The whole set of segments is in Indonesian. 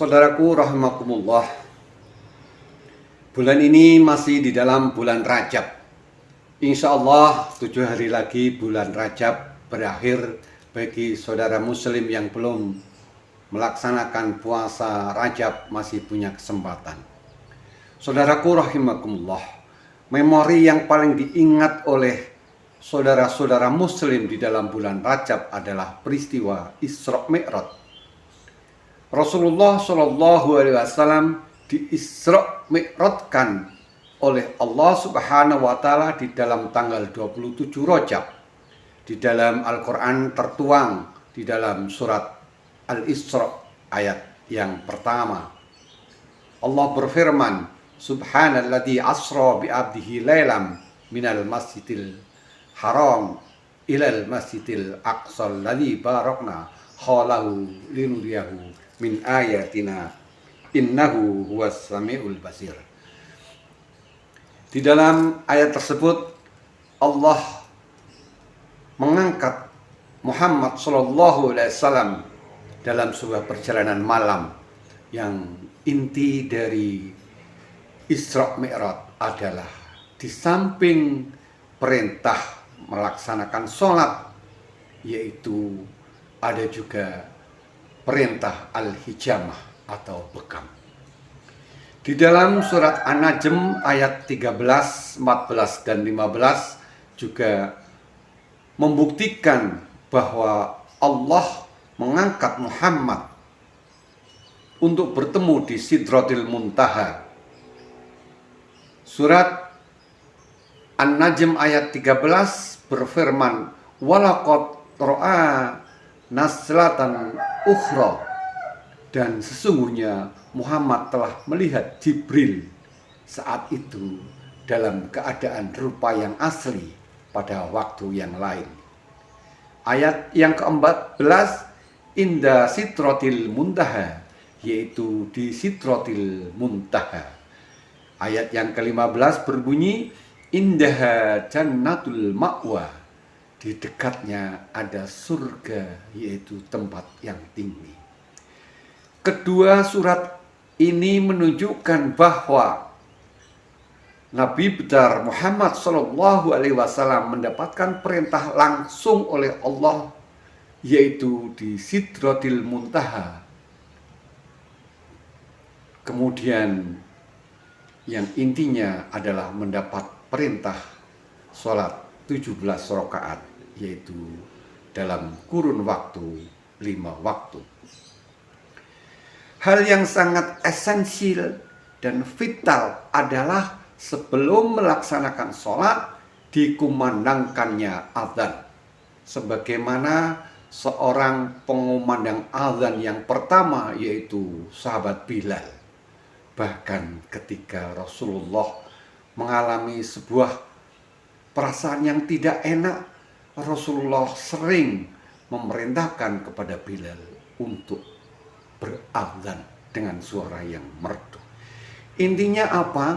Saudaraku rahimakumullah, bulan ini masih di dalam bulan Rajab. Insya Allah 7 hari lagi bulan Rajab berakhir. Bagi saudara muslim yang belum melaksanakan puasa Rajab masih punya kesempatan. Saudaraku rahimakumullah, memori yang paling diingat oleh saudara-saudara muslim di dalam bulan Rajab adalah peristiwa Isra Mi'raj. Rasulullah Shallallahu Alaihi Wasallam di-Isra Mi'rajkan oleh Allah Subhanahu Wa Taala di dalam tanggal 27 Rajab. Di dalam Al-Quran tertuang di dalam surat Al-Isra ayat yang pertama. Allah berfirman, Subhanalladzi asra bi'abdihi laylam minal masjidil haram ilal masjidil aqsal ladzi barakna haulahu linuriyahu min ayatina innahu huwas samiul basir. Di dalam ayat tersebut Allah mengangkat Muhammad Sallallahu Alaihi Wasallam dalam sebuah perjalanan malam, yang inti dari Isra Mi'raj adalah di samping perintah melaksanakan sholat, yaitu ada juga perintah al-hijamah atau bekam. Di dalam surat An-Najm ayat 13, 14, dan 15 juga membuktikan bahwa Allah mengangkat Muhammad untuk bertemu di Sidratil Muntaha. Surat An-Najm ayat 13 berfirman, walaqad ra'a naslatan ukhra, dan sesungguhnya Muhammad telah melihat Jibril saat itu dalam keadaan rupa yang asli pada waktu yang lain. Ayat yang ke-14, inda sidratil muntaha, yaitu di Sidratil Muntaha. Ayat yang ke-15 berbunyi, indaha jannatul ma'wa, di dekatnya ada surga, yaitu tempat yang tinggi. Kedua surat ini menunjukkan bahwa Nabi besar Muhammad Sallallahu Alaihi Wasallam mendapatkan perintah langsung oleh Allah, yaitu di Sidratil Muntaha. Kemudian yang intinya adalah mendapat perintah sholat 17 rakaat, yaitu dalam kurun waktu 5 waktu. Hal yang sangat esensial dan vital adalah sebelum melaksanakan sholat dikumandangkannya azan, sebagaimana seorang pengumandang azan yang pertama, yaitu sahabat Bilal. Bahkan ketika Rasulullah mengalami sebuah perasaan yang tidak enak, Rasulullah sering memerintahkan kepada Bilal untuk berazan dengan suara yang merdu. Intinya apa?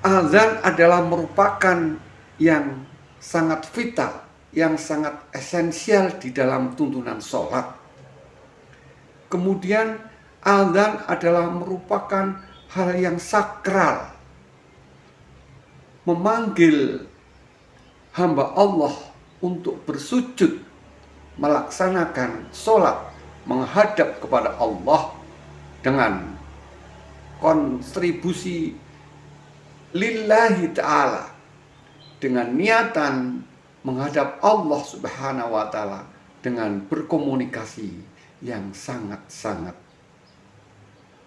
Azan adalah merupakan yang sangat vital, yang sangat esensial di dalam tuntunan sholat. Kemudian azan adalah merupakan hal yang sakral, memanggil hamba Allah untuk bersujud, melaksanakan sholat, menghadap kepada Allah dengan kontribusi lillahi ta'ala, dengan niatan menghadap Allah Subhanahu Wa Ta'ala dengan berkomunikasi yang sangat-sangat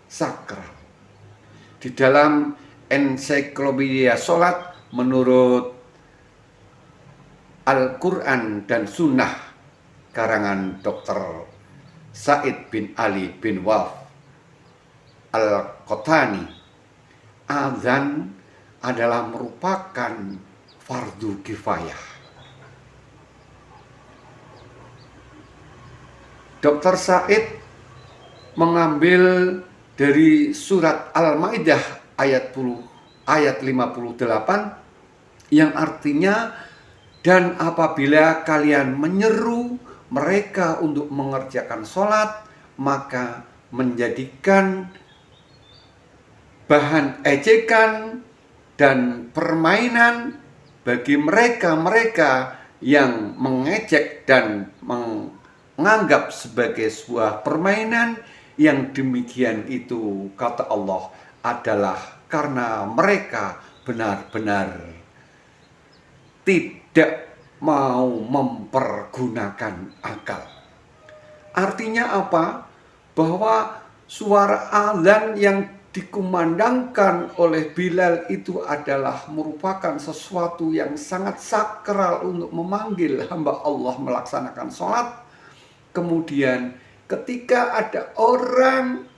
sakral. Di dalam ensiklopedia sholat menurut Al-Quran dan Sunnah karangan Dr. Said bin Ali bin Waf Al-Qotani, azan adalah merupakan fardu kifayah. Dr. Said mengambil dari surat Al-Maidah ayat 58 yang artinya, dan apabila kalian menyeru mereka untuk mengerjakan sholat, maka menjadikan bahan ejekan dan permainan bagi mereka-mereka yang mengejek dan menganggap sebagai sebuah permainan. Yang demikian itu, kata Allah, adalah karena mereka benar-benar tidak mau mempergunakan akal. Artinya apa? Bahwa suara azan yang dikumandangkan oleh Bilal itu adalah merupakan sesuatu yang sangat sakral untuk memanggil hamba Allah melaksanakan sholat. Kemudian ketika ada orang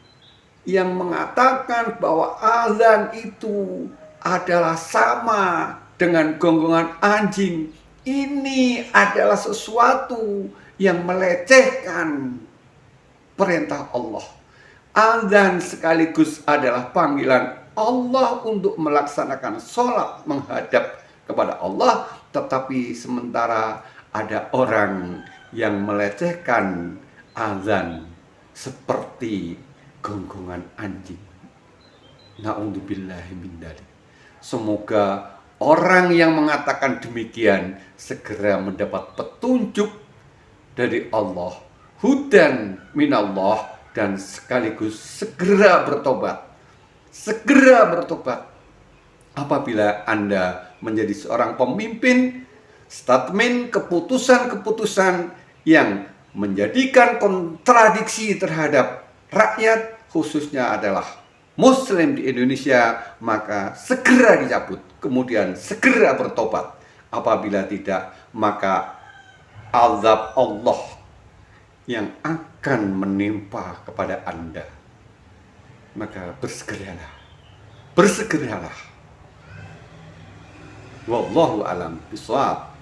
yang mengatakan bahwa azan itu adalah sama dengan gonggongan anjing, ini adalah sesuatu yang melecehkan perintah Allah. Azan sekaligus adalah panggilan Allah untuk melaksanakan sholat menghadap kepada Allah, tetapi sementara ada orang yang melecehkan azan seperti gonggongan anjing. Na'udzubillahi min dzalik. Semoga orang yang mengatakan demikian segera mendapat petunjuk dari Allah, hudan minallah, dan sekaligus segera bertobat. Segera bertobat. Apabila Anda menjadi seorang pemimpin, statement keputusan-keputusan yang menjadikan kontradiksi terhadap rakyat, khususnya adalah Muslim di Indonesia, maka segera dicabut, kemudian segera bertobat. Apabila tidak, maka azab Allah yang akan menimpa kepada Anda. Maka bersegeralah, bersegeralah. Wallahu a'lam bishawab.